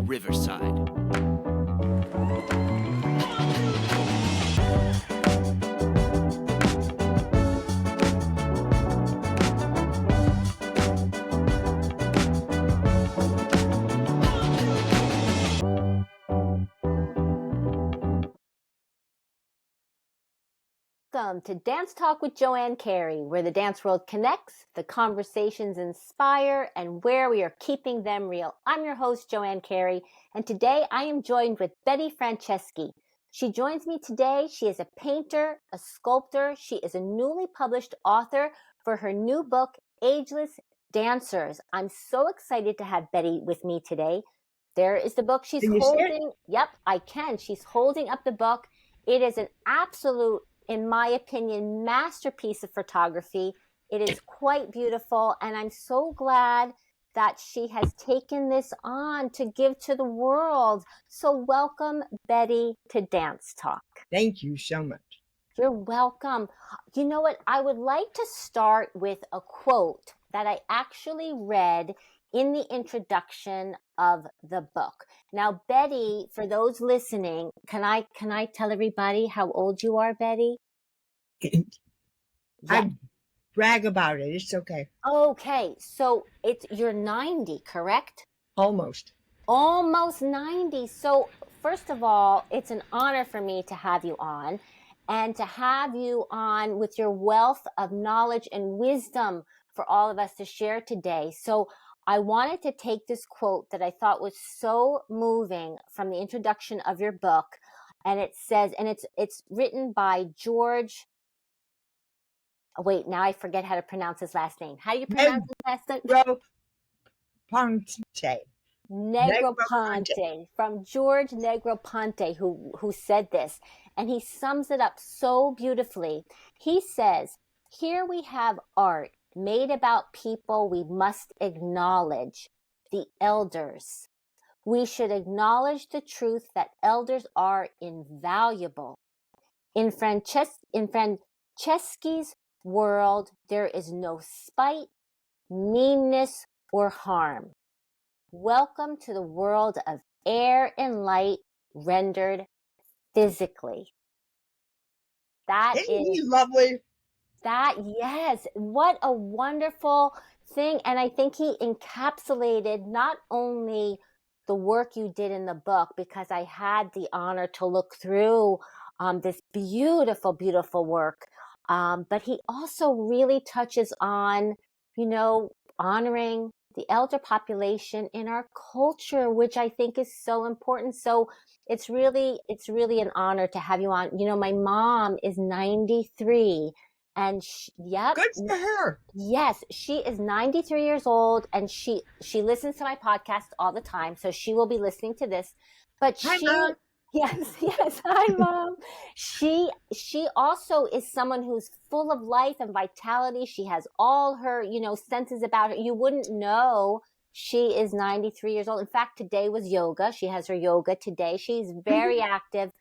Riverside. Welcome to Dance Talk with Joanne Carey, where the dance world connects, the conversations inspire, and where we are keeping them real. I'm your host, Joanne Carey, and today I am joined with Betti Franceschi. She joins me today. She is a painter, a sculptor. She is a newly published author for her new book, Ageless Dancers. I'm so excited to have Betti with me today. There is the book she's holding. Yep, I can. She's holding up the book. It is an absolute, in my opinion, masterpiece of photography. It is quite beautiful, and I'm so glad that she has taken this on to give to the world. So welcome, Betti, to Dance Talk. Thank you so much. You're welcome. You know what? I would like to start with a quote that I actually read in the introduction of the book. Now, Betti, for those listening, can I tell everybody how old you are, Betti? I brag about it. It's okay. Okay, so you're 90, correct? Almost 90. So first of all, it's an honor for me to have you on, and to have you on with your wealth of knowledge and wisdom for all of us to share today. So I wanted to take this quote that I thought was so moving from the introduction of your book. And it says, and it's written by George. Oh, wait, now I forget how to pronounce his last name. How do you pronounce his last name? Negroponte, from George Negroponte, who said this. And he sums it up so beautifully. He says, here we have art made about people we must acknowledge, the elders. We should acknowledge the truth that elders are invaluable. In Franceschi's world, there is no spite, meanness, or harm. Welcome to the world of air and light rendered physically. Isn't he lovely? Yes, what a wonderful thing. And I think he encapsulated not only the work you did in the book, because I had the honor to look through this beautiful, beautiful work, but he also really touches on, honoring the elder population in our culture, which I think is so important. So it's really an honor to have you on. My mom is 93. And good for her. Yes, she is 93 years old, and she listens to my podcast all the time, so she will be listening to this. But Hi, Mom. Yes, hi, Mom. She also is someone who's full of life and vitality. She has all her, senses about her. You wouldn't know she is 93 years old. In fact, today was yoga. She has her yoga today. She's very active.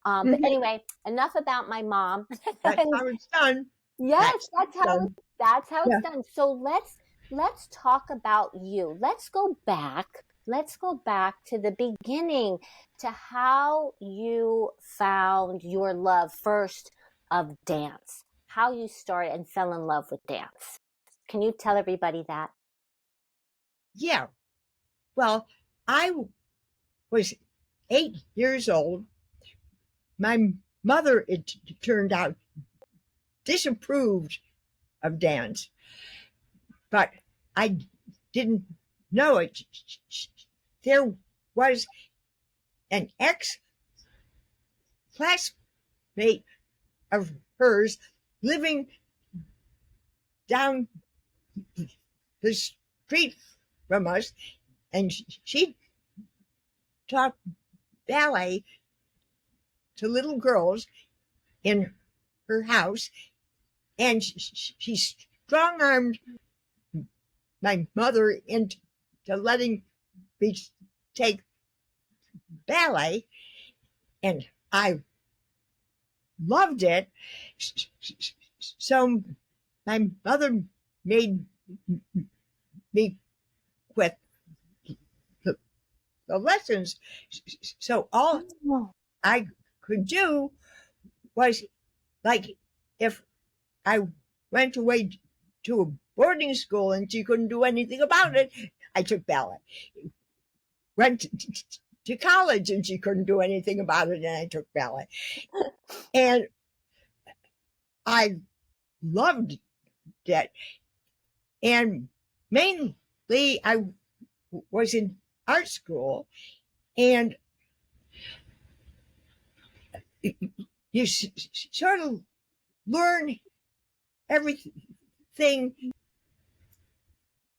But anyway, enough about my mom. That's how it's done. Yes, that's how it's done. So let's talk about you. Let's go back to the beginning, to how you found your love first of dance, how you started and fell in love with dance. Can you tell everybody that? Yeah. Well, I was 8 years old. My mother, it turned out, disapproved of dance, but I didn't know it. There was an ex-classmate of hers living down the street from us, and she taught ballet to little girls in her house, and she strong-armed my mother into letting me take ballet, and I loved it. So my mother made me quit the lessons. So all I could do was, like, if I went away to a boarding school and she couldn't do anything about it, I took ballet. Went to college and she couldn't do anything about it, and I took ballet. And I loved it. And mainly I was in art school, and you sort of learn everything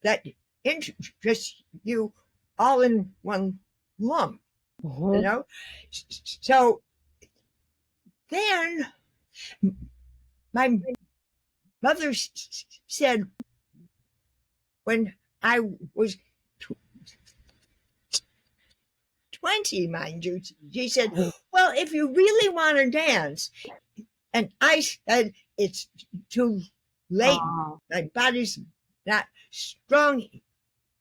that interests you all in one lump, you know? So then my mother said, when I was 20, mind you, she said, well, if you really want to dance, and I said, it's too late. My body's not strong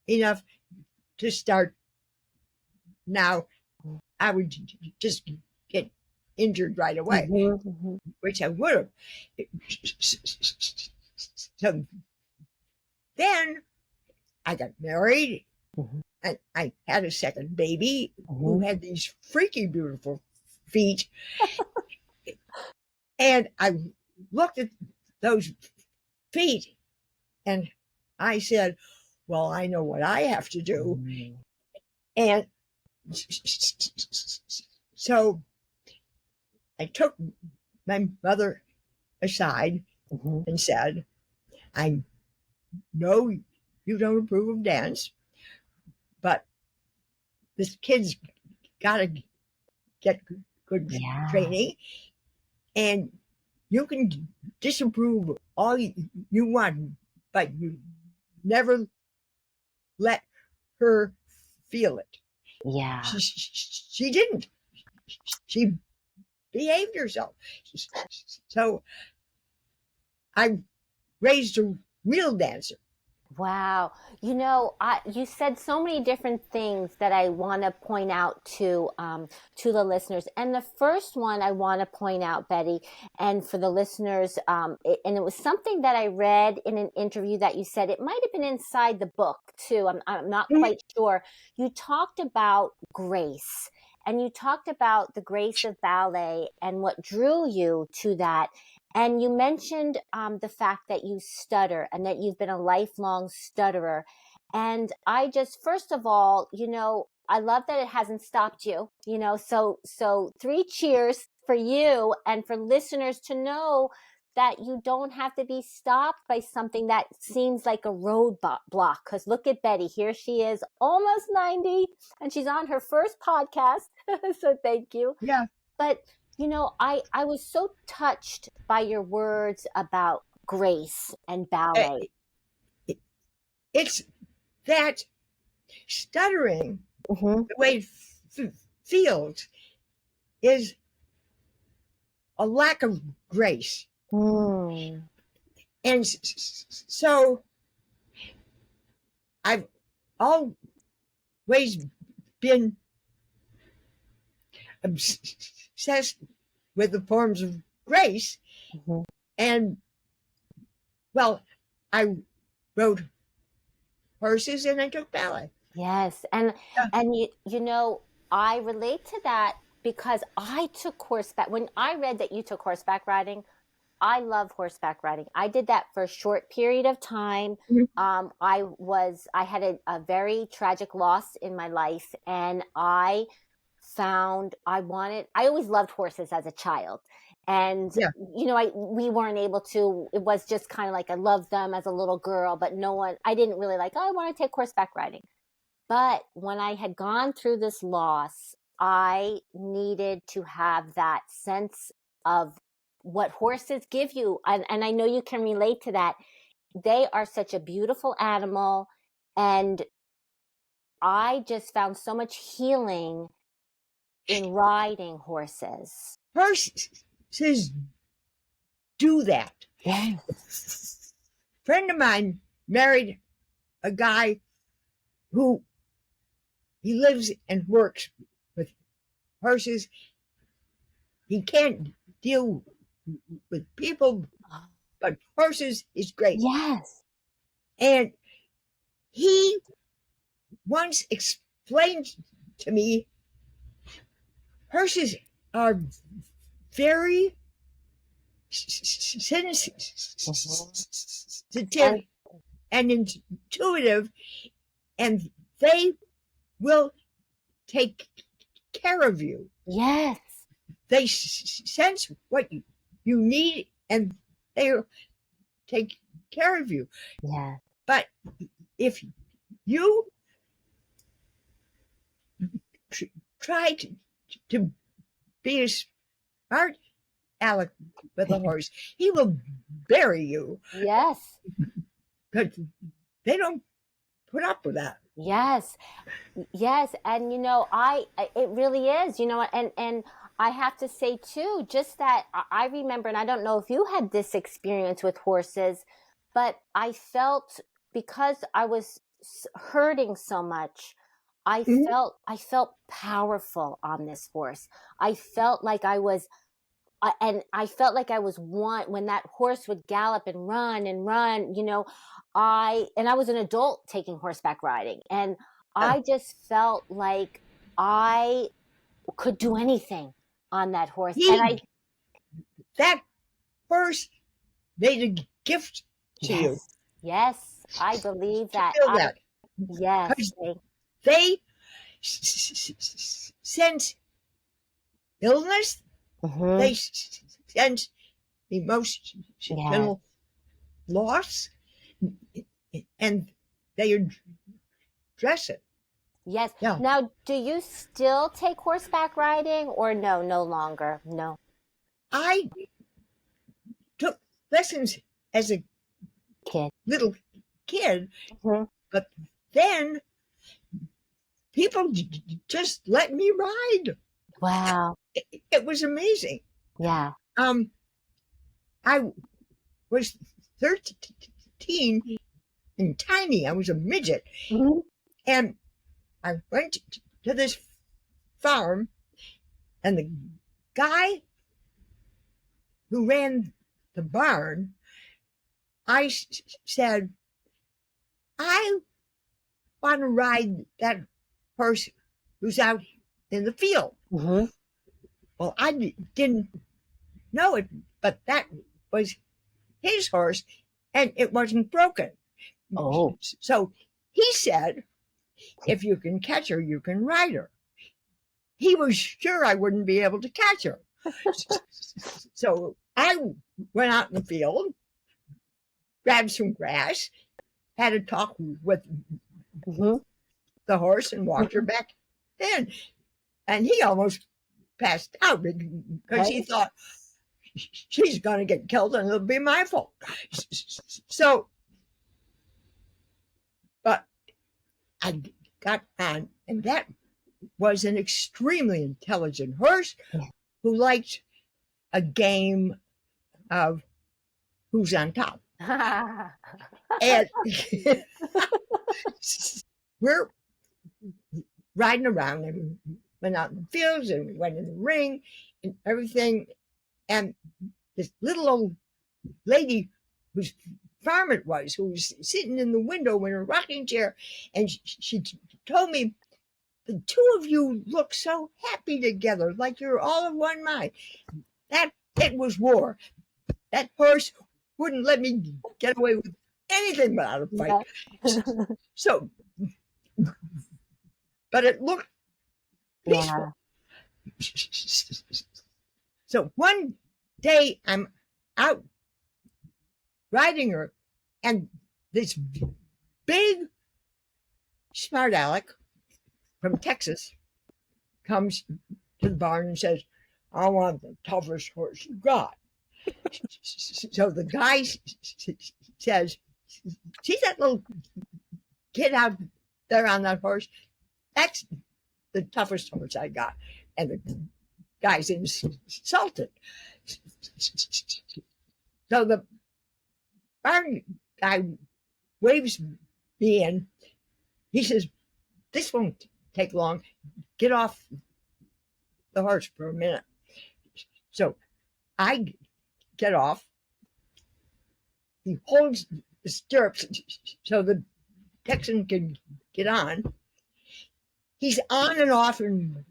enough to start now. I would just get injured right away, which I would have. So then I got married, and I had a second baby who had these freaky, beautiful feet. And I looked at those feet and I said, well, I know what I have to do. And so I took my mother aside and said, I know you don't approve of dance, but this kid's got to get good training, and you can disapprove all you want, but you never let her feel it. Yeah. She didn't. She behaved herself. So I raised a real dancer. Wow. You know, you said so many different things that I want to point out to the listeners. And the first one I want to point out, Betti, and for the listeners, and it was something that I read in an interview that you said. It might have been inside the book too. I'm not quite sure. You talked about grace, and you talked about the grace of ballet and what drew you to that. And you mentioned the fact that you stutter and that you've been a lifelong stutterer. And I just, first of all, you know, I love that it hasn't stopped you, you know, so 3 cheers for you and for listeners to know that you don't have to be stopped by something that seems like a roadblock. Because look at Betti, here she is, almost 90, and she's on her first podcast. So thank you. Yeah. But you know, I was so touched by your words about grace and ballet. It's that stuttering, the way it feels, is a lack of grace. And so I've always been obsessed with the forms of grace. And, well, I rode horses and I took ballet. Yes. And you know, I relate to that because I took horseback. When I read that you took horseback riding, I love horseback riding. I did that for a short period of time. I had a very tragic loss in my life, and I always loved horses as a child. And, you know, we weren't able to, it was just kind of like, I loved them as a little girl, but I didn't really like, I want to take horseback riding. But when I had gone through this loss, I needed to have that sense of what horses give you. And I know you can relate to that. They are such a beautiful animal. And I just found so much healing in riding horses. Horses do that. Yes. Friend of mine married a guy who he lives and works with horses. He can't deal with people, but horses is great. Yes. And he once explained to me horses are very sensitive and intuitive, and they will take care of you. Yes. They sense what you need, and they'll take care of you. Yeah. But if you try to be a smart aleck with a horse, he will bury you. Yes. Because they don't put up with that. Yes. Yes. And it really is, and I have to say too, just that I remember, and I don't know if you had this experience with horses, but I felt, because I was hurting so much, I felt powerful on this horse. I felt like I was one when that horse would gallop and run, I was an adult taking horseback riding, and I just felt like I could do anything on that horse. That horse made a gift to you. Yes, I believe that. Feel that. Yes. They sense illness. Mm-hmm. They sense emotional loss, and they address it. Yes. Yeah. Now, do you still take horseback riding, or no longer? No. I took lessons as a little kid, but then people just let me ride. Wow. It was amazing. Yeah. I was 13 and tiny. I was a midget. Mm-hmm. And I went to this farm, and the guy who ran the barn, I said, I want to ride that horse who's out in the field. Mm-hmm. Well, I didn't know it, but that was his horse, and it wasn't broken. Oh. So he said, if you can catch her, you can ride her. He was sure I wouldn't be able to catch her. So I went out in the field, grabbed some grass, had a talk with the horse, and walked her back in. And he almost passed out because he thought, she's going to get killed and it'll be my fault. So, but I got on, and that was an extremely intelligent horse who liked a game of who's on top. And we're riding around, and we went out in the fields, and we went in the ring and everything. And this little old lady whose farm it was, who was sitting in the window in a rocking chair, and she told me, the two of you look so happy together, like you're all of one mind. That it was war. That horse wouldn't let me get away with anything without a fight. So, but it looked peaceful. So one day I'm out riding her, and this big smart aleck from Texas comes to the barn and says, I want the toughest horse you got. So the guy says, see that little kid out there on that horse? That's the toughest horse I got. And the guy's insulted. So the barn guy waves me in. He says, this won't take long. Get off the horse for a minute. So I get off. He holds the stirrups so the Texan can get on. He's on and off in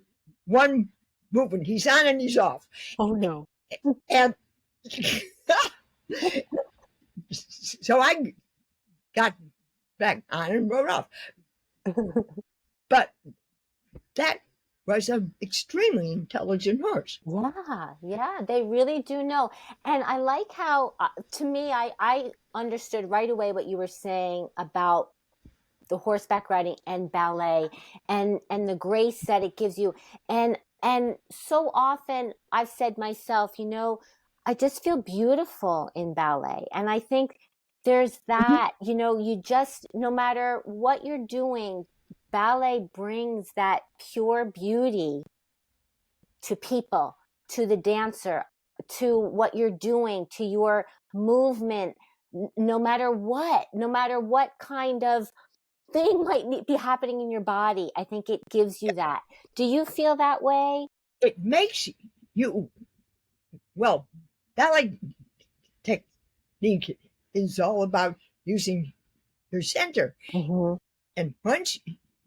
one movement. He's on and he's off. Oh no. And so I got back on and rode off. But that was an extremely intelligent horse. Yeah, they really do know. And I like how, to me, I understood right away what you were saying about the horseback riding and ballet and the grace that it gives you. And so often I've said myself, I just feel beautiful in ballet. And I think there's that, you just, no matter what you're doing, ballet brings that pure beauty to people, to the dancer, to what you're doing, to your movement, no matter what kind of thing might be happening in your body. I think it gives you that. Do you feel that way? It makes you, well, ballet technique is all about using your center. Mm-hmm. And once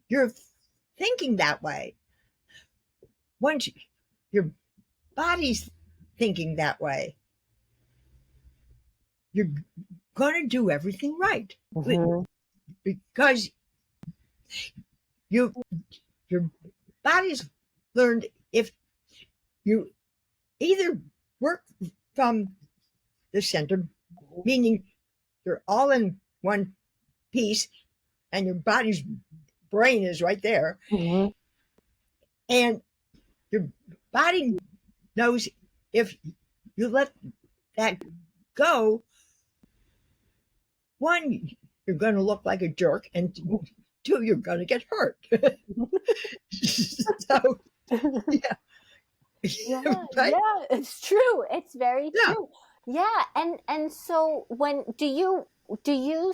you're thinking that way, once your body's thinking that way, you're going to do everything right. Mm-hmm. Because your body's learned if you either work from the center, meaning you're all in one piece and your body's brain is right there, Mm-hmm. and your body knows if you let that go, one, you're going to look like a jerk, and two, you're going to get hurt. So, yeah. Yeah, Right? yeah, it's true. It's very Yeah. true. Yeah, and so when do you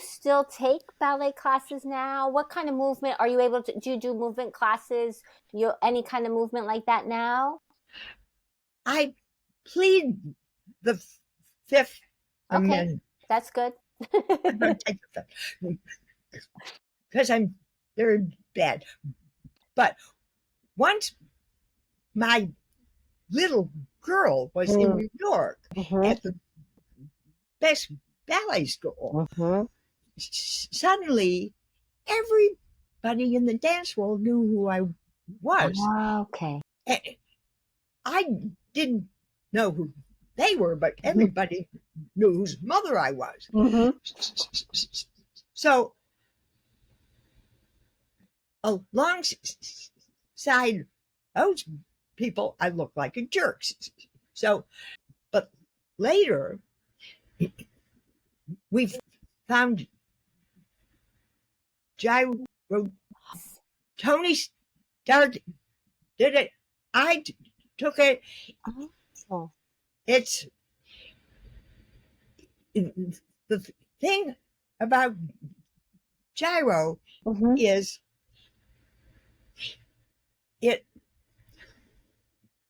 still take ballet classes now? What kind of movement are you able to do? You do movement classes? Any kind of movement like that now? I plead the Fifth Okay, Amendment. that's good. I'm going to take the Fifth because I'm very bad. But once my little girl was in New York at the best ballet school, suddenly everybody in the dance world knew who I was. Okay. And I didn't know who they were, but everybody knew whose mother I was. So alongside those people, I looked like a jerk. So, but later, we found gyro. Tony did it. I took it. Oh. It's the thing about gyro is it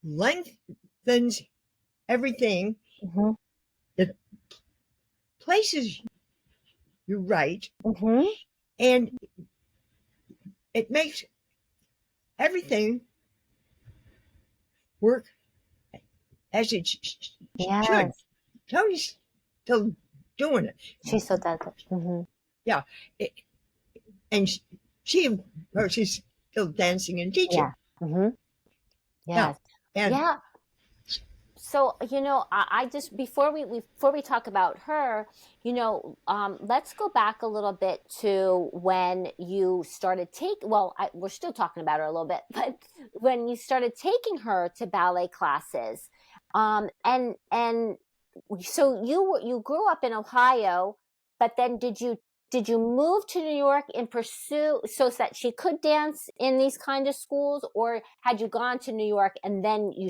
lengthens everything. It places you right, and it makes everything work as it should. Tony's still doing it. She still does it. Yeah. And she's still dancing and teaching. Yeah. And yeah. So, I just, before we talk about her, let's go back a little bit to when you started we're still talking about her a little bit, but when you started taking her to ballet classes, and so you grew up in Ohio, but then did you move to New York in pursuit so that she could dance in these kind of schools, or had you gone to New York and then you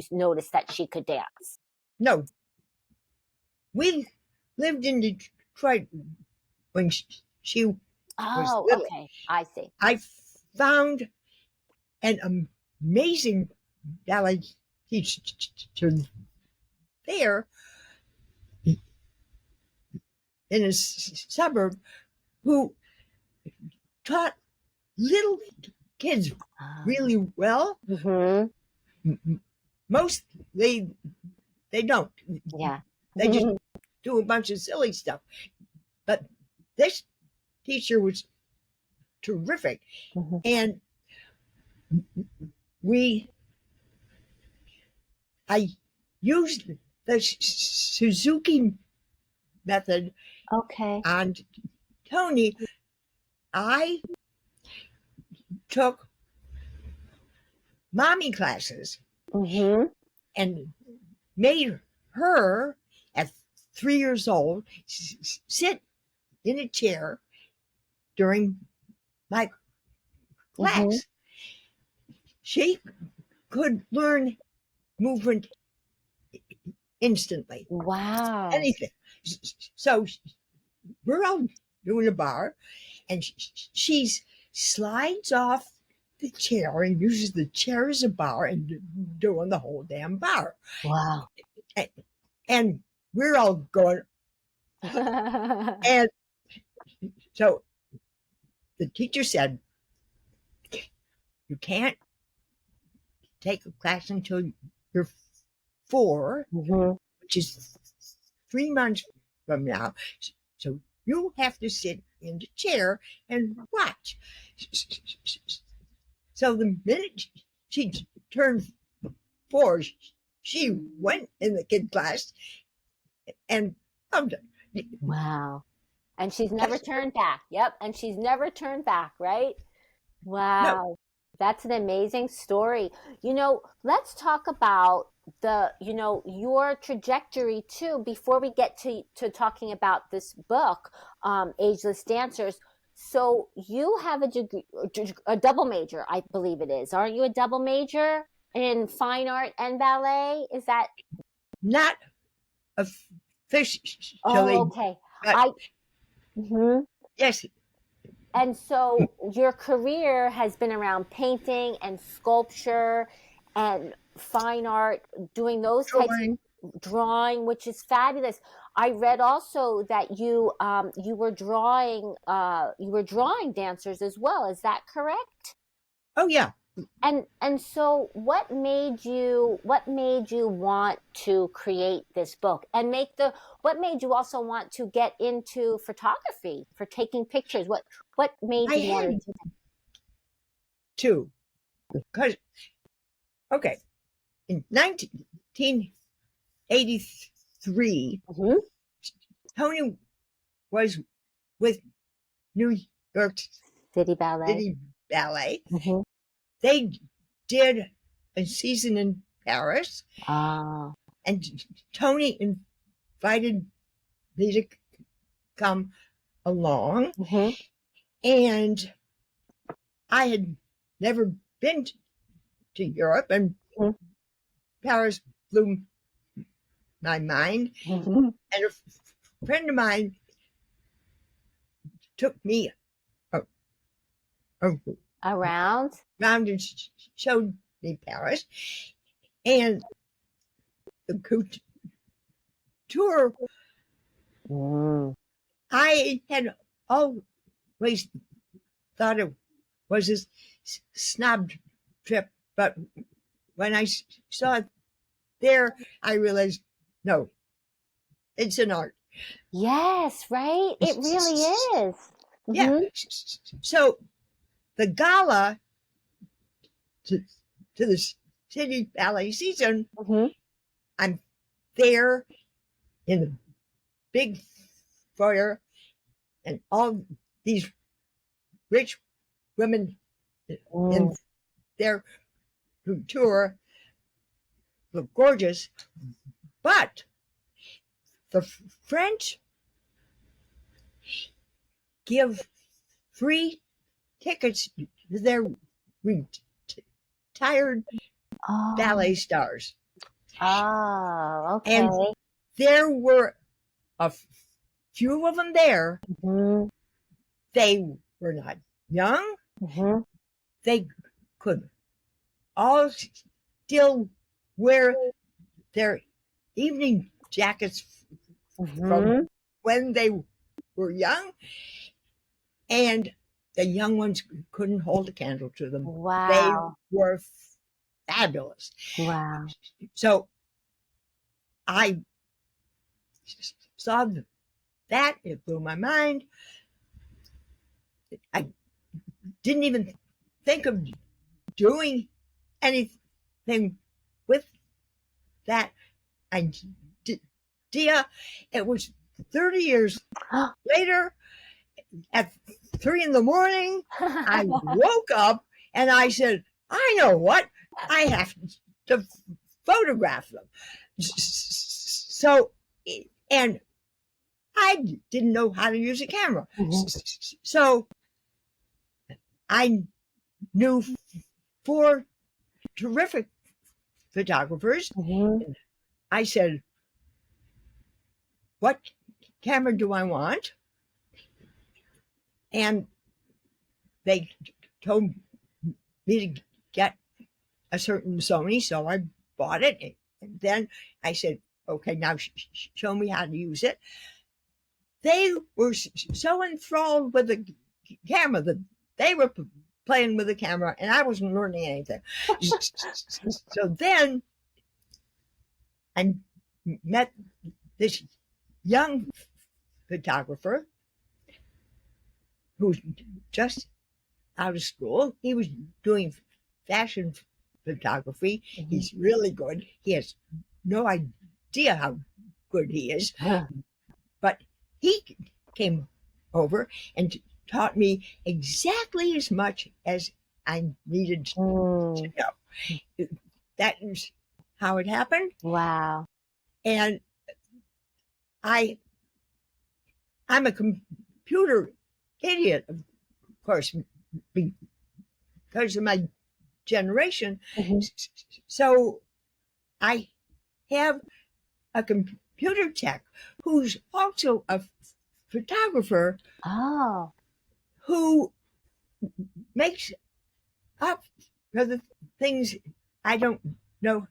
noticed that she could dance? No, we lived in Detroit when she was little. Okay, I see. I found an amazing ballet teacher there in a suburb who taught little kids really well. Most they don't. Yeah. They just do a bunch of silly stuff. But this teacher was terrific. And I used the Suzuki method on Tony. I took mommy classes and made her, at 3 years old, sit in a chair during my class. She could learn movement instantly. Wow. Anything. So we're all doing a bar, and she slides off the chair and uses the chair as a bar and doing the whole damn bar. Wow. And we're all going. And so the teacher said, you can't take a class until you're 4, which is 3 months from now. So you have to sit in the chair and watch. So the minute she turned 4, she went in the kid class and wow. And she's never turned back. Yep. And she's never turned back, right? Wow. No. That's an amazing story. Let's talk about your trajectory too, before we get to talking about this book, Ageless Dancers. So you have a double major, I believe it is. Aren't you a double major in fine art and ballet? Is that? Not officially. Oh, okay. Yes. And so your career has been around painting and sculpture and fine art, doing those types of drawing, which is fabulous. I read also that you were drawing dancers as well. Is that correct? Oh yeah. And so what made you want to create this book and what made you also want to get into photography for taking pictures? What made you want to? Because in 1983, Tony was with New York City Ballet. They did a season in Paris. And Tony invited me to come along. And I had never been to Europe, and Paris blew my mind. And a friend of mine took me around and showed me Paris, and the couture. I had always thought it was a snob trip, but when I saw it there, I realized, no, it's an art. Yes, right? It really is. Yeah. So the gala to the City Ballet season, I'm there in the big foyer, and all these rich women in their couture look gorgeous, but the French give free tickets to their retired ballet stars. Oh, okay. And there were a few of them there. They were not young. they could all still wear their evening jackets from when they were young, and the young ones couldn't hold a candle to them. They Wow. were fabulous. Wow. So I saw that, it blew my mind. I didn't even think of doing anything with that idea. It was 30 years later, at 3 a.m, I woke up and I said, I know what, I have to photograph them. So, and I didn't know how to use a camera. So I knew 4 terrific photographers. I said, what camera do I want? And they told me to get a certain Sony, so I bought it. And then I said, okay, now show me how to use it. They were so enthralled with the camera that they were playing with the camera, and I wasn't learning anything. So then I met this young photographer who was just out of school. He was doing fashion photography. He's really good. He has no idea how good he is. But he came over and taught me exactly as much as I needed to know. That is how it happened. Wow. And I'm a computer idiot, of course, because of my generation. So I have a computer tech who's also a photographer who makes up for the things I don't know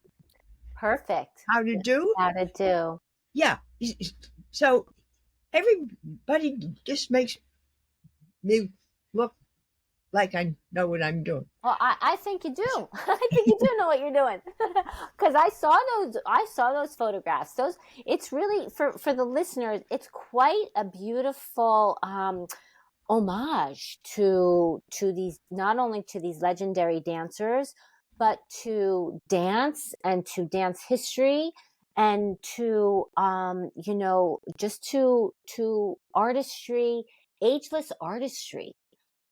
Perfect. how to do. Yeah. So everybody just makes me look like I know what I'm doing. Well, I think you do. I think you do know what you're doing, because I saw those photographs. It's really, for the listeners, it's quite a beautiful homage to these, not only to these legendary dancers, but to dance and to dance history, and to just to artistry, ageless artistry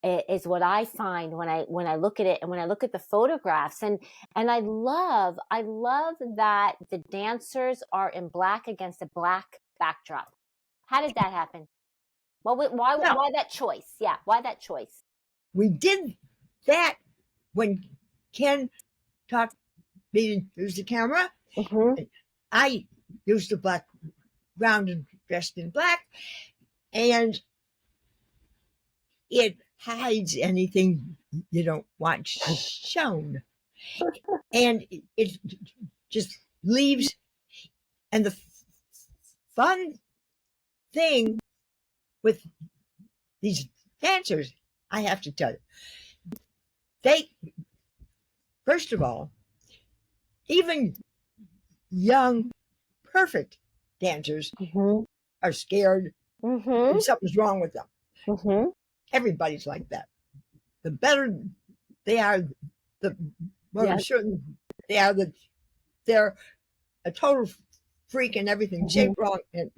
is what I find when I look at it, and when I look at the photographs, and I love that the dancers are in black against a black backdrop. How did that happen? Why that choice? Yeah, why that choice? We did that when Ken taught me to use the camera. I used the black ground and dressed in black, and it hides anything you don't want shown. And it just leaves. And the fun thing with these dancers, I have to tell you, they, first of all, even young, perfect dancers are scared and something's wrong with them. Everybody's like that. The better they are, the more certain they are that they're a total freak and everything shaped wrong. And,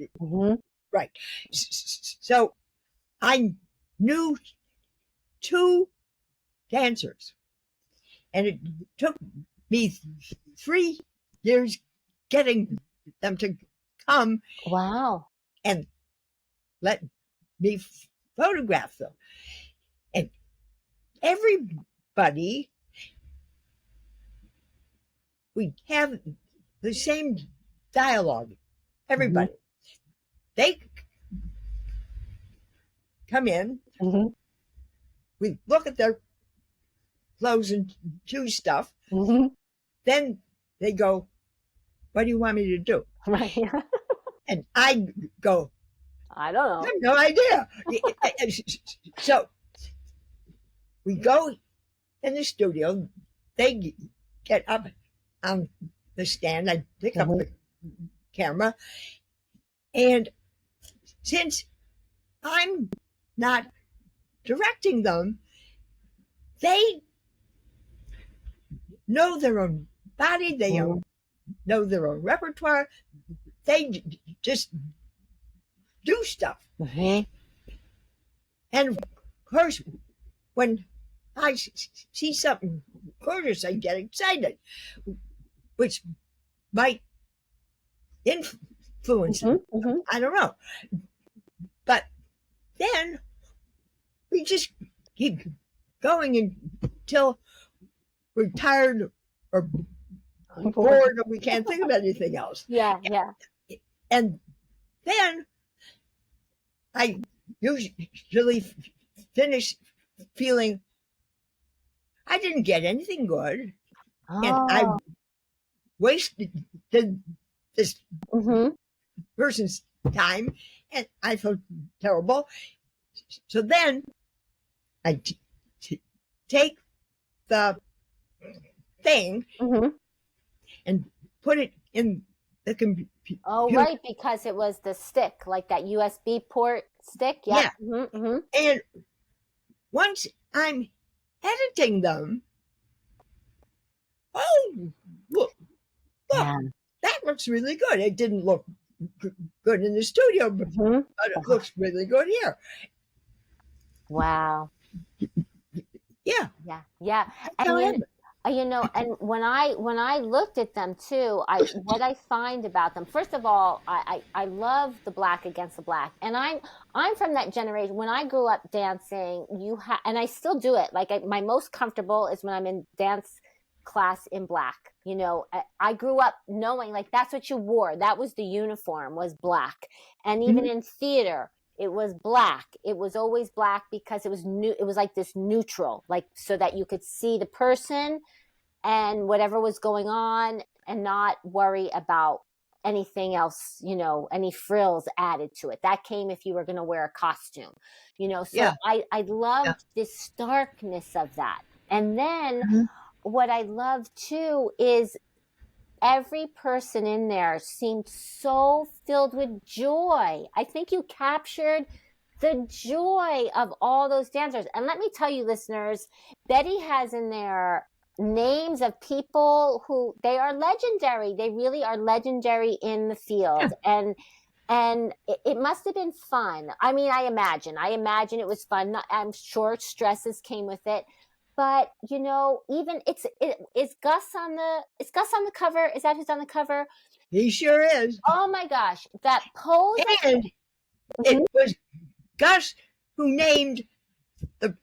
right. So I knew 2 dancers, and it took me 3 years getting them to come and let me photograph them. And everybody, we have the same dialogue. Everybody. They come in, we look at their clothes and do stuff. Mm-hmm. Then they go, what do you want me to do? Right. And I go, I don't I know. have no idea. So we go in the studio. They get up on the stand. I pick up the camera. And since I'm not directing them, they know their own body. They know their own repertoire. They just do stuff. Mm-hmm. And of course, when I see something gorgeous, I get excited, which might influence. Mm-hmm. I don't know. But then we just keep going until we're tired or bored or we can't think of anything else. Yeah, yeah. And then I usually finish feeling I didn't get anything good. And I Oh. wasted this Mm-hmm. person's time and I felt terrible. So then I take the thing Mm-hmm. and put it in the computer. Oh, right, because it was the stick, like that USB port stick. Yep. Yeah. Mm-hmm. Mm-hmm. And once I'm editing them, oh, look, Yeah. that looks really good. It didn't look good in the studio, but it looks really good here. Wow. Yeah. Yeah. Yeah. So And you know, and when I looked at them too, what I find about them, first of all, I love the black against the black, and I'm from that generation. When I grew up dancing, and I still do it. Like my most comfortable is when I'm in dance class in black. You know, I grew up knowing like that's what you wore. That was the uniform, was black, and even in theater. It was black. It was always black because it was new. It was like this neutral, like so that you could see the person and whatever was going on and not worry about anything else, you know, any frills added to it. That came if you were going to wear a costume, you know. So Yeah. I loved this starkness of that. And then what I love too is every person in there seemed so filled with joy. I think you captured the joy of all those dancers. And let me tell you, listeners, Betti has in there names of people who they are legendary. They really are legendary in the field. And it must have been fun. I mean, I imagine it was fun. I'm sure stresses came with it. But you know, even is Gus on the cover? Is that who's on the cover? He sure is. Oh my gosh, that pose! And it was Gus who named the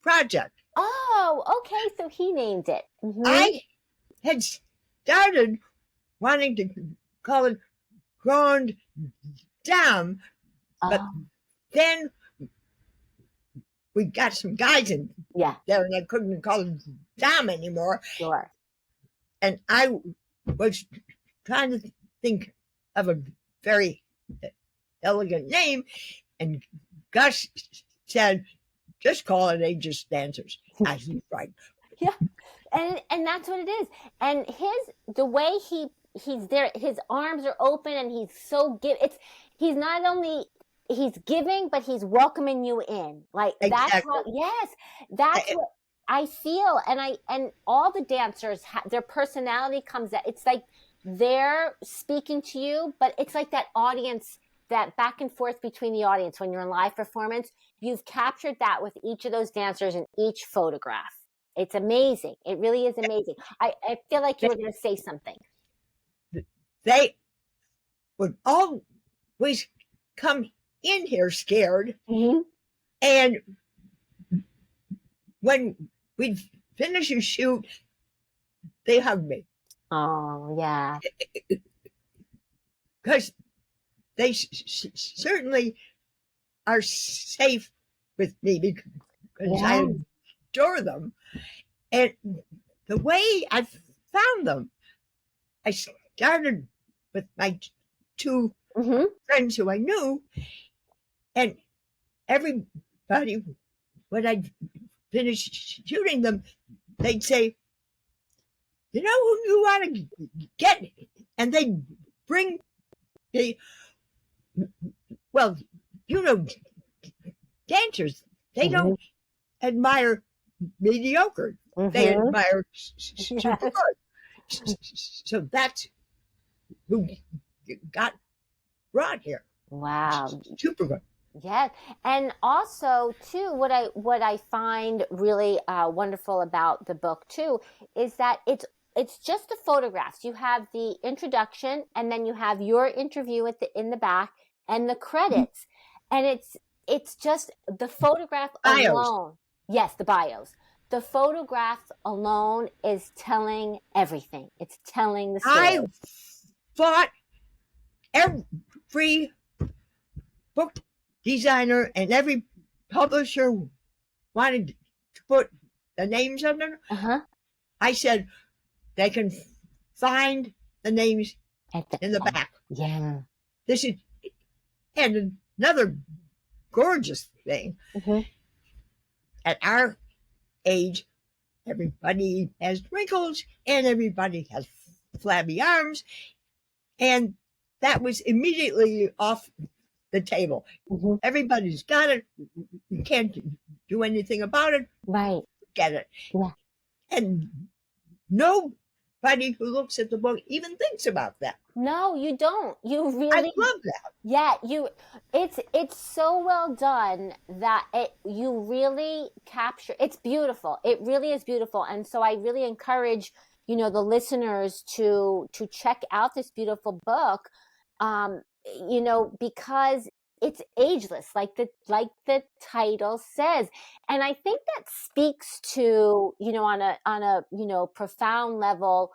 project. Oh, okay, so he named it. I had started wanting to call it Grande, but then we got some guys in there and I couldn't call it Dom anymore. Sure. And I was trying to think of a very elegant name, and Gus said, just call it Ageless Dancers. I said, right. Yeah. And that's what it is. And the way he's there, his arms are open and he's so he's not only he's giving, but he's welcoming you in. Like that's that's what I feel. And all the dancers, their personality comes out. It's like they're speaking to you, but it's like that audience, that back and forth between the audience when you're in live performance. You've captured that with each of those dancers in each photograph. It's amazing. It really is amazing. I feel like you were going to say something. They would always come in here scared. And when we'd finish a shoot, they hugged me. Oh, yeah. Because they certainly are safe with me because I adore them. And the way I found them, I started with my two friends who I knew, and everybody, when I'd finish shooting them, they'd say, you know who you want to get? And they'd bring the, well, you know, dancers, they don't admire mediocre. They admire super good. So that's who got brought here. Wow. Super good. Yes, and also too, what I find really wonderful about the book too is that it's just the photographs. You have the introduction, and then you have your interview in the back, and the credits, and it's just the photograph alone. Yes, the bios. The photographs alone is telling everything. It's telling the story. I thought every book designer and every publisher wanted to put the names on them. I said they can find the names in the back. Yeah. This is, and another gorgeous thing. At our age, everybody has wrinkles and everybody has flabby arms, and that was immediately off the table. Everybody's got it. You can't do anything about it. Right. Get it. Yeah. And nobody who looks at the book even thinks about that. No, you don't. You really, I love that. Yeah, it's so well done that you really capture. It's beautiful. It really is beautiful. And so I really encourage, the listeners to check out this beautiful book. Because it's ageless, like the title says. And I think that speaks to, on a profound level,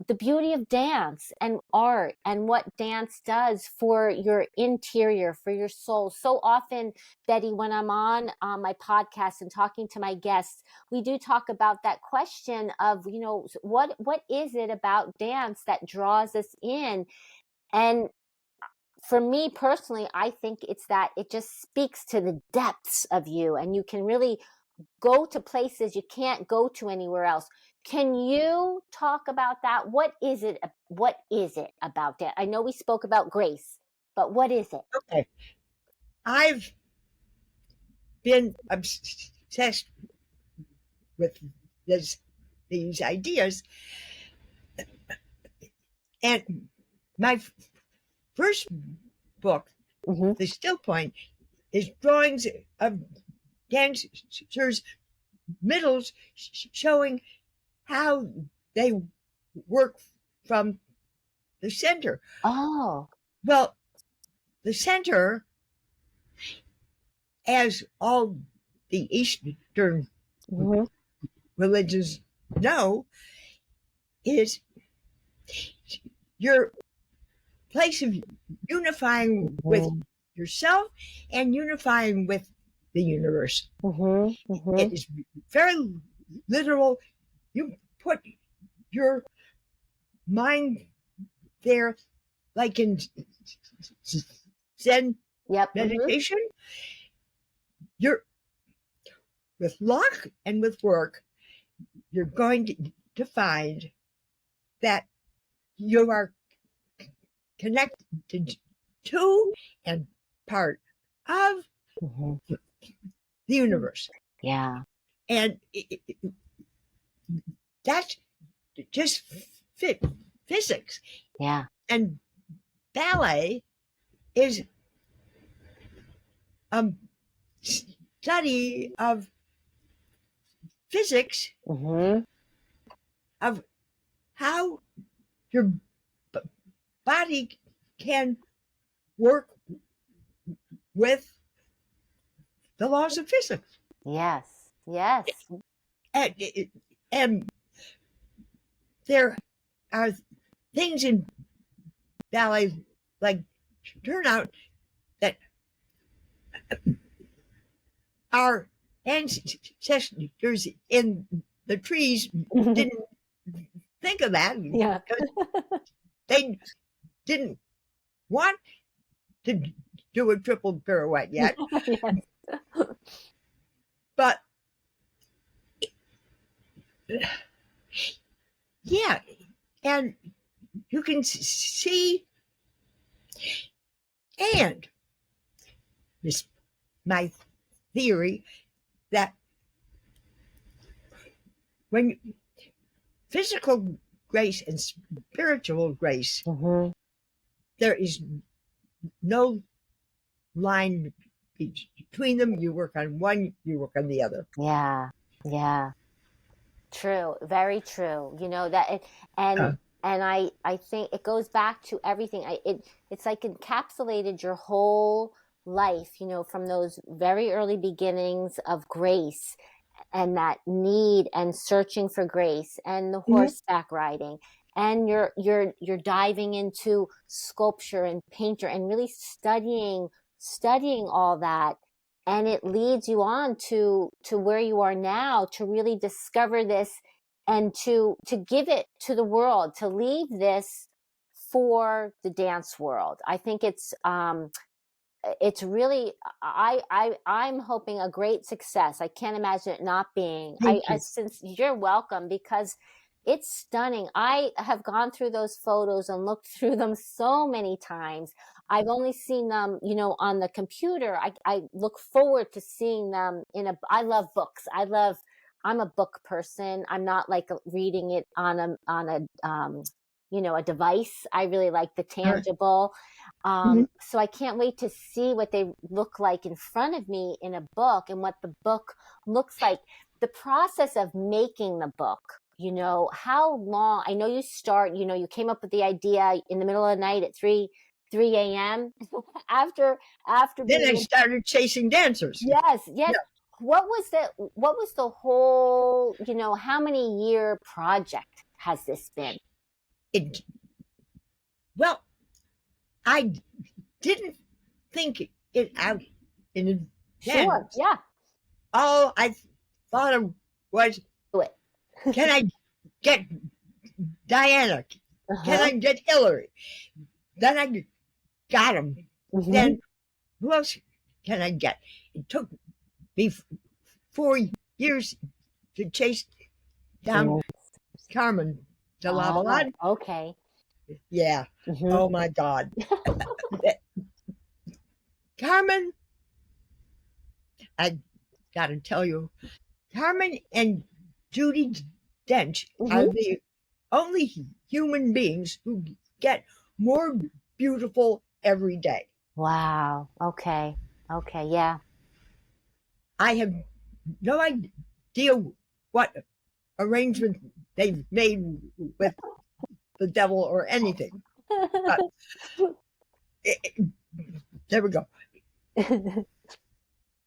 the beauty of dance and art and what dance does for your interior, for your soul. So often, Betti, when I'm on my podcast and talking to my guests, we do talk about that question of, what is it about dance that draws us in? And for me personally, I think it's that it just speaks to the depths of you, and you can really go to places you can't go to anywhere else. Can you talk about that? What is it about that? I know we spoke about grace, but what is it? Okay. I've been obsessed with these ideas. And my first book, The Still Point, is drawings of dancers' middles showing how they work from the center. Oh. Well, the center, as all the Eastern religions know, is your place of unifying with yourself and unifying with the universe. It is very literal. You put your mind there, like in Zen meditation. You're, with luck and with work, you're going to find that you are connected to and part of the universe. Yeah. And that's just physics. Yeah. And ballet is a study of physics, of how your body can work with the laws of physics. Yes. Yes. And there are things in ballet, like turnout, that are ancestors in the trees didn't think of that Yeah. because they didn't want to do a triple pirouette yet. Yes. But yeah, and you can see, and this my theory that when physical grace and spiritual grace, Mm-hmm. there is no line between them. You work on one, you work on the other. Yeah. Yeah. True, very true. You know that and Uh, and I think it goes back to everything. It's like encapsulated your whole life, you know, from those very early beginnings of grace and that need and searching for grace and the mhm. horseback riding and you're diving into sculpture and painter and really studying all that, and it leads you on to where you are now to really discover this and to give it to the world, to leave this for the dance world. I think it's really, I'm hoping a great success. I can't imagine it not being. Thank you. Since you're welcome, because it's stunning. I have gone through those photos and looked through them so many times. I've only seen them, you know, on the computer. I look forward to seeing them I love books. I'm a book person. I'm not like reading it on a you know, a device. I really like the Uh, tangible. mhm. So I can't wait to see what they look like in front of me in a book and what the book looks like. The process of making the book, you know, how long, I know you start, you know, you came up with the idea in the middle of the night at 3 a.m. after Then I being, started chasing dancers. yes. Yeah, What was the whole, you know, how many year project has this been? it, well, I didn't think it out in Sure. advance. Yeah. All I thought of was, Do it. can I get Diana? Can Uh-huh. I get Hillary? Then I got him. Hmm. Then who else can I get? It took me 4 years to chase down Carmen de Oh, Lavalade. okay. Yeah. Hmm. Oh my God. Carmen, I got to tell you, Carmen and Judy Dench are Hmm. the only human beings who get more beautiful every day. Wow. Okay. Okay. Yeah. I have no idea what arrangement they've made with the devil or anything. But it, there we go.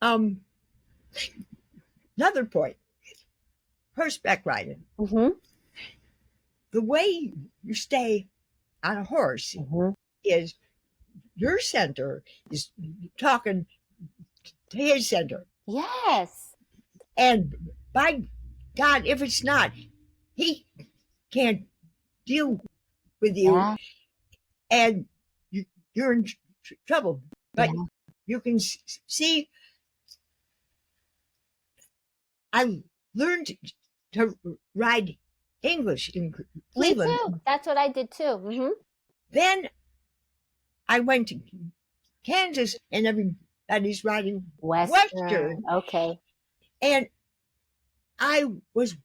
Um, Another point: horseback riding. Hmm. The way you stay on a horse Hmm. is your center is talking to his center, Yes. and by God, if it's not, he can't deal with you, Yeah. and you're in trouble. But Yeah. you can see, I learned to ride English in Me Cleveland. too. That's what I did too. Hmm. Then I went to Kansas, and everybody's riding Western. Western, Okay. and I was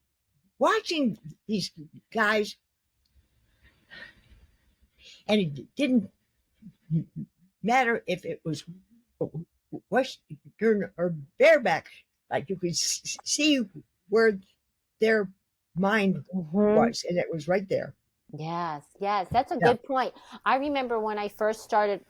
watching these guys, and it didn't matter if it was Western or bareback. Like you could see where their mind Hmm. was, and it was right there. Yes, yes, that's a Yeah, good point. I remember when I first started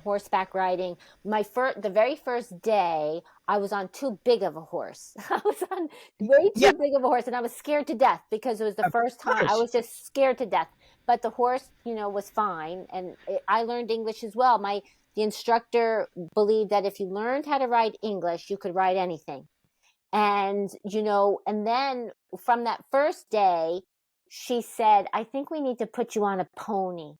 horseback riding, the very first day, I was on too big of a horse. I was on way yeah, too big of a horse, and I was scared to death because it was the of first time. I course. was just scared to death. But the horse, you know, was fine, and I learned English as well. The instructor believed that if you learned how to ride English, you could ride anything. And, and then from that first day, she said, I think we need to put you on a pony.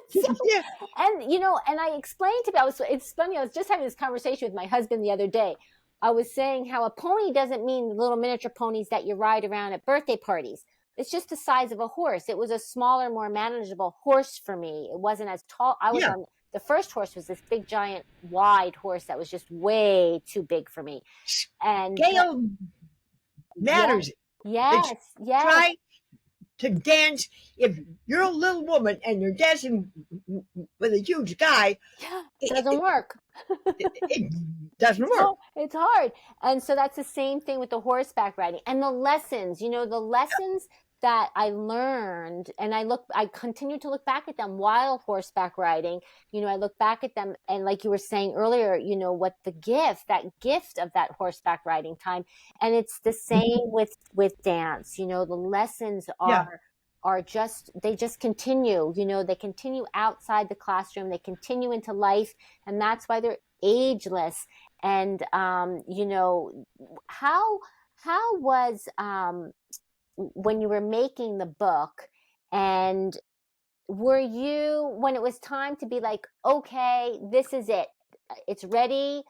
So, Yeah. and, and I explained to me, it's funny, I was just having this conversation with my husband the other day. I was saying how a pony doesn't mean the little miniature ponies that you ride around at birthday parties. It's just the size of a horse. It was a smaller, more manageable horse for me. It wasn't as tall. Yeah. The first horse was this big, giant, wide horse that was just way too big for me. And Scale matters. Yes. Try to dance. If you're a little woman and you're dancing with a huge guy, it doesn't work. It doesn't work. No, it's hard. And so that's the same thing with the horseback riding and the lessons, the lessons that I learned, and I continue to look back at them while horseback riding. I look back at them, and like you were saying earlier, what that gift of that horseback riding time. And it's the same with dance. The lessons are just, they just continue, they continue outside the classroom, they continue into life, and that's why they're ageless. And how was when you were making the book, and were you, when it was time to be like, okay, this is it, it's ready,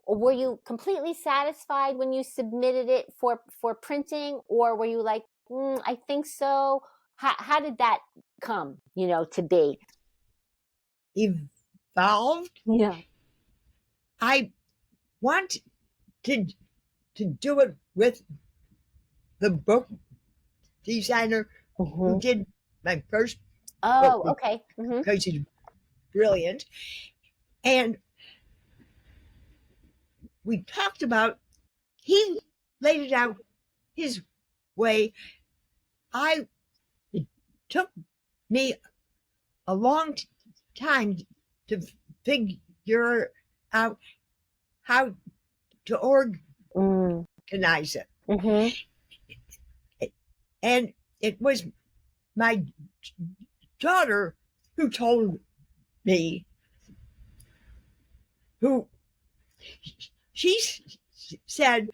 or were you completely satisfied when you submitted it for printing, or were you like, I think so? How did that come, to be? Evolved. Yeah. I want to do it with the book designer who did my first book. Okay. Because he's brilliant. And we talked about, he laid it out his way. It took me a long time to figure out how to organize it. And it was my daughter who told me, she said,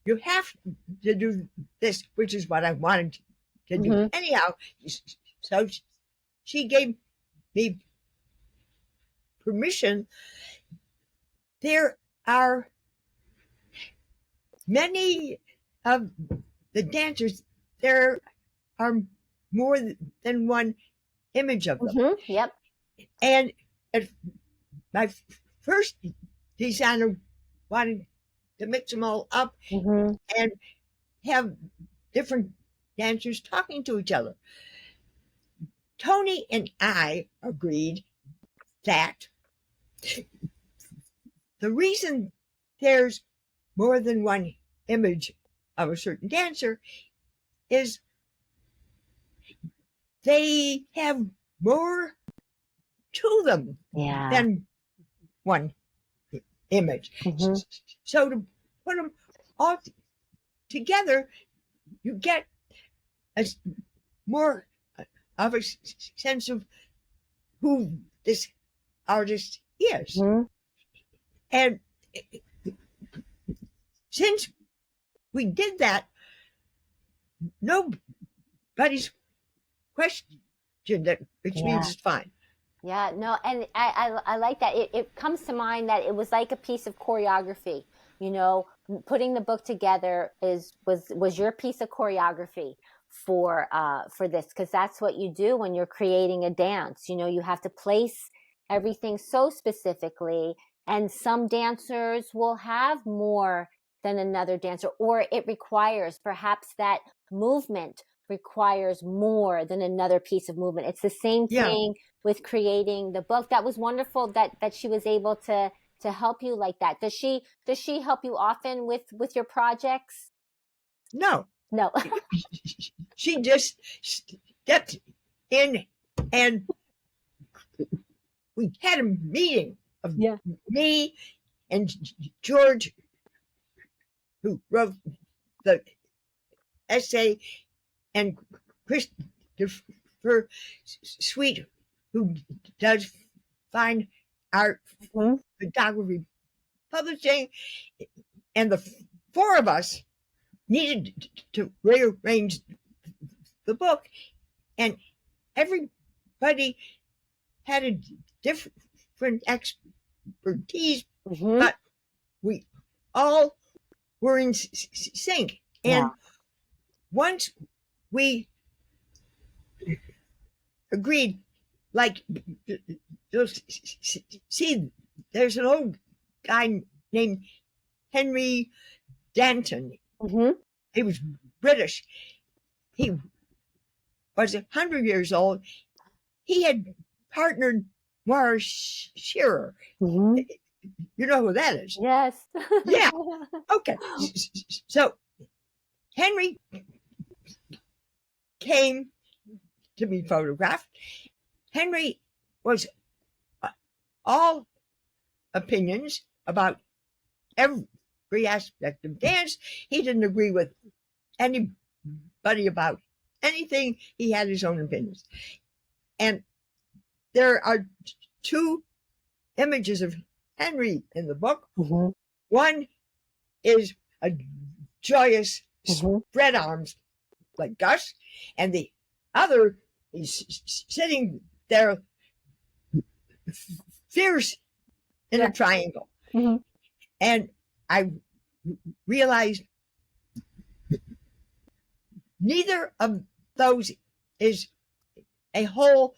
you have to do this, which is what I wanted to do anyhow. So she gave me permission. There are many of the dancers, there are more than one image of them. Yep. And my first designer wanted to mix them all up and have different dancers talking to each other. Tony and I agreed that the reason there's more than one image of a certain dancer is they have more to them than one image. So to put them all together, you get a more of a sense of who this artist is. And since we did that, nobody's questioned it, which means it's fine. Yeah, no, and I like that. It comes to mind that it was like a piece of choreography. Putting the book together was your piece of choreography for this, because that's what you do when you're creating a dance. You have to place everything so specifically, and some dancers will have more than another dancer, or it requires perhaps that movement requires more than another piece of movement. It's the same thing with creating the book. That was wonderful that she was able to help you like that. Does she help you often with your projects? No. She just stepped in, and we had a meeting of me and George, who wrote the essay, and Christopher Sweet, who does fine art photography publishing, and the four of us needed to rearrange the book, and everybody had a different expertise, but we all were in sync. And once we agreed, like, you'll see, there's an old guy named Henry Danton. He was British. He was 100 years old. He had partnered Maura Shearer. You know who that is? Yes. Yeah. Okay. So Henry came to be photographed. Henry was all opinions about every aspect of dance. He didn't agree with anybody about anything. He had his own opinions. And there are two images of Henry in the book. One is a joyous spread arms like Gus, and the other is sitting there fierce in a triangle. And I realized neither of those is a whole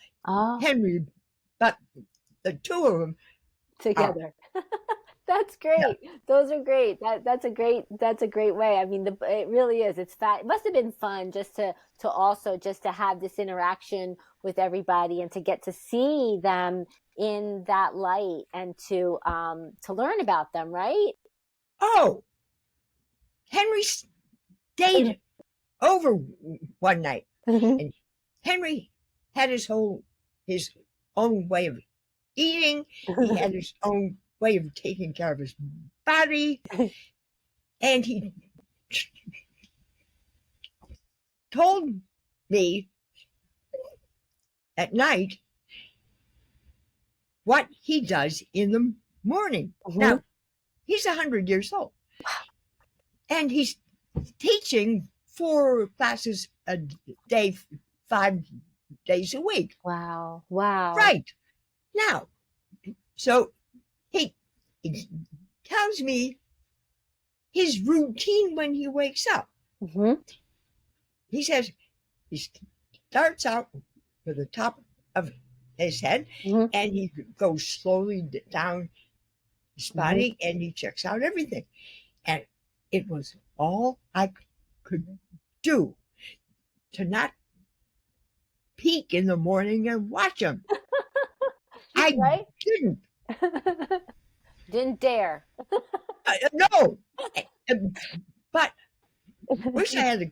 Henry, but the two of them together. That's great. Yeah. Those are great. That's a great way. I mean, it really is. It's fat. It must have been fun just to also just to have this interaction with everybody and to get to see them in that light and to learn about them, right? Oh, Henry stayed over one night, and Henry had his own way of eating. He had his own way of taking care of his body, and he told me at night what he does in the morning. Now, he's 100 years old, and he's teaching 4 classes a day, 5 days a week. Wow. Right. Now, so he tells me his routine when he wakes up. He says he starts out with the top of his head, and he goes slowly down his body, and he checks out everything. And it was all I could do to not peek in the morning and watch him. I didn't. Didn't dare. No, but wish I had a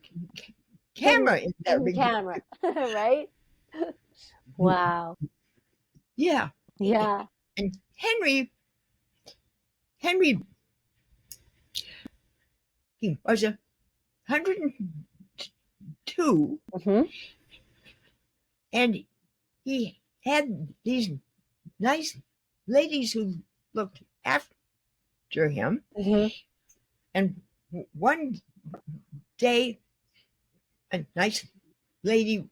camera in there. Camera, right? Wow. Yeah. And Henry, he was 102, and he had these nice ladies who looked after him. And one day, a nice lady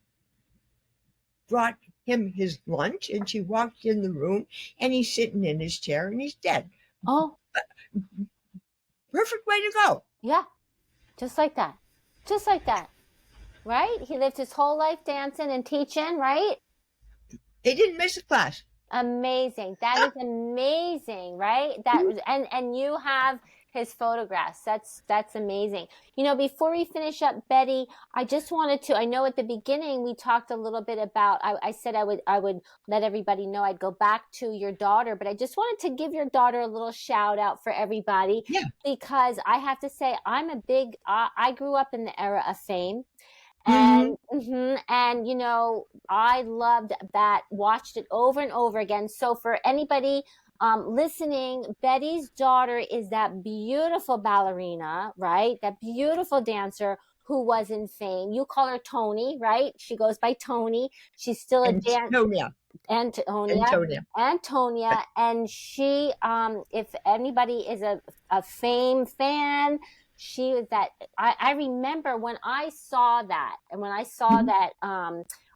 brought him his lunch, and she walked in the room, and he's sitting in his chair, and he's dead. Oh. Perfect way to go. Yeah. Just like that. Right? He lived his whole life dancing and teaching, right? He didn't miss a class. Amazing. That is amazing, right? That was, and you have his photographs. That's amazing. You know, before we finish up, Betti, I just wanted to, I know at the beginning we talked a little bit about, I said I would let everybody know I'd go back to your daughter, but I just wanted to give your daughter a little shout out for everybody. Yeah. Because I have to say, I grew up in the era of fame. And and you know, I loved that, watched it over and over again. So for anybody listening, Betti's daughter is that beautiful ballerina, right? That beautiful dancer who was in fame. You call her Tony, right? She goes by Tony. She's still a dancer. Antonia. And she, if anybody is a fame fan, she was that, I remember when I saw that, and when I saw Mhm. that,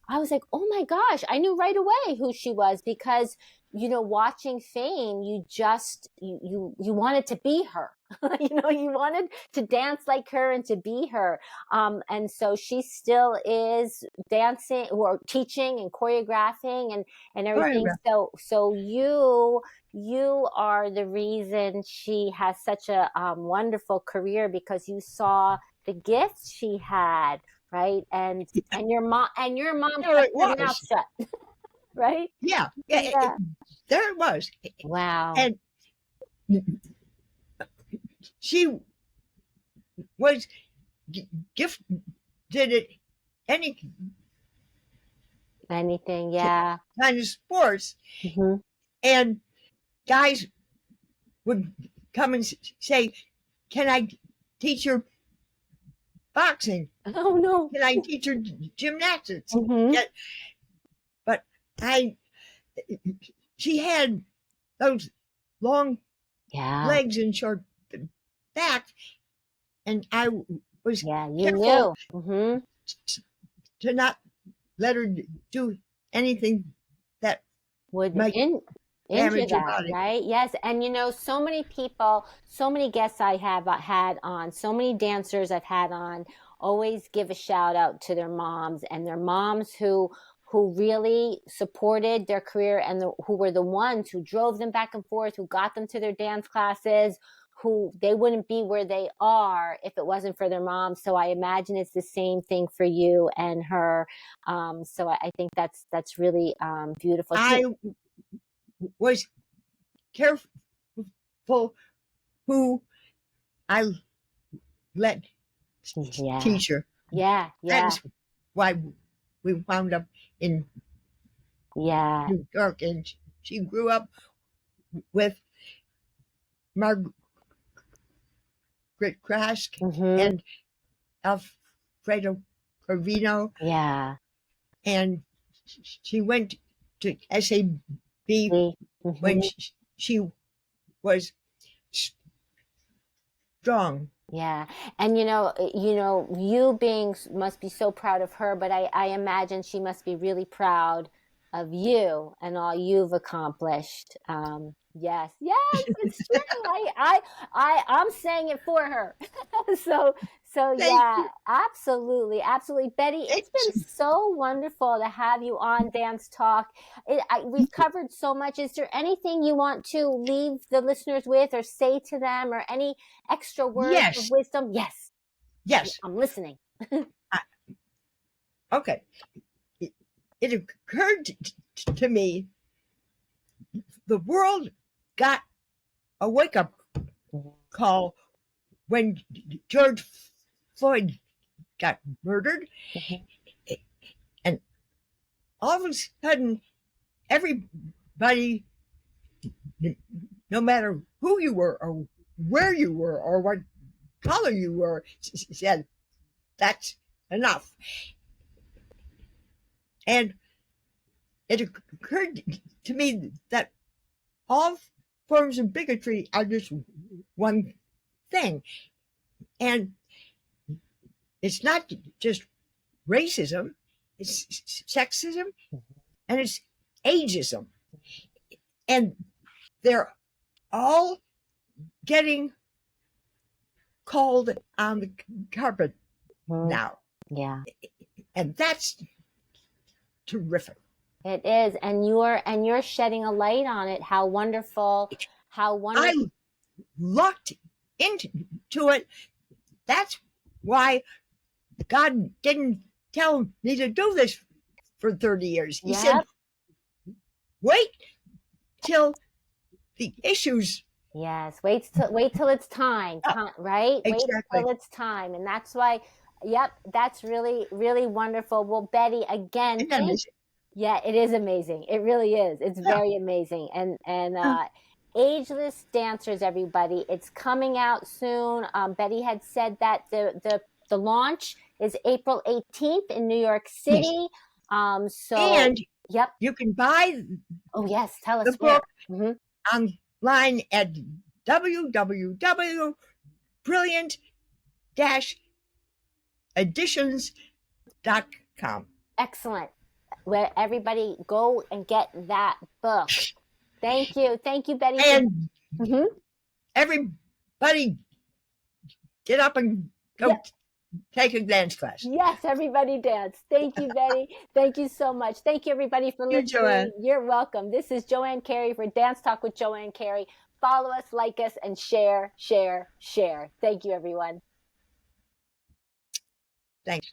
I was like, oh my gosh, I knew right away who she was, because, watching Fame, you wanted to be her. You wanted to dance like her and to be her. And so she still is dancing or teaching and choreographing and everything. Choreograph. So you are the reason she has such a wonderful career, because you saw the gifts she had, right? And your mom There kept it her mouth was. shut, right? Yeah, yeah. Yeah. There it was, Wow. and she was gifted at any Anything, yeah. kind of sports, Hmm. and guys would come and say, "Can I teach her boxing? Oh no. Can I teach her gymnastics?" Hmm. Yeah, but I, she had those long Yeah. legs and short back, and I was Yeah, you careful knew. Hmm. to not let her do anything that Would might injure damage her that, body. right? Yes. And so many people, so many guests I have had on, so many dancers I've had on, always give a shout out to their moms, and their moms who really supported their career, and who were the ones who drove them back and forth, who got them to their dance classes, who they wouldn't be where they are if it wasn't for their moms. So I imagine it's the same thing for you and her. So I think that's really beautiful. I was careful who I let Yeah, teach her. yeah, yeah, That's why we wound up in yeah. New York, and she grew up with Margaret Krask Mm-hmm. and Alfredo Corvino, Yeah. and she went to SAB when Mm-hmm. she was strong. Yeah. And you being must be so proud of her, but I imagine she must be really proud of you and all you've accomplished. Yes, yes, it's true. I'm saying it for her. So, so Thank yeah, you. absolutely, absolutely. Betty, it's It's, been so wonderful to have you on Dance Talk. We've covered so much. Is there anything you want to leave the listeners with, or say to them, or any extra words of yes, wisdom? Yes, yes. I'm listening. I, okay. It, it occurred to me the world got a wake up call when George Floyd got murdered, and all of a sudden, everybody, no matter who you were or where you were or what color you were, said, "That's enough." And it occurred to me that all forms of bigotry are just one thing. And it's not just racism, it's sexism, and it's ageism. And they're all getting called on the carpet Mhm. now. Yeah, And that's terrific. it is, and you're shedding a light on it. How wonderful! How I wonderful! lucked into it. That's why God didn't tell me to do this for 30 years. He said, Yep. wait till the issues. Yes. Wait till it's time. Oh, Right? Wait exactly. till it's time, and that's why. Yep. That's really really wonderful. Well, Betty, again, And then, Yeah, it is amazing. It really is. It's yeah, very amazing. And Ageless Dancers, everybody. It's coming out soon. Betty had said that the launch is April 18th in New York yes. City. So And yep. you can buy Oh yes, tell the us where. book Hmm. online at www.brilliantdancers.com. editions.com. Excellent. Where everybody go and get that book. Thank you. Thank you, Betti. And everybody get up and go take a dance class. Yes, everybody dance. Thank you, Betti. Thank you so much. Thank you, everybody, for listening. Joanne. You're welcome. This is Joanne Carey for Dance Talk with Joanne Carey. Follow us, like us, and share, share, share. Thank you, everyone. Thanks.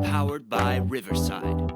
Powered by Riverside.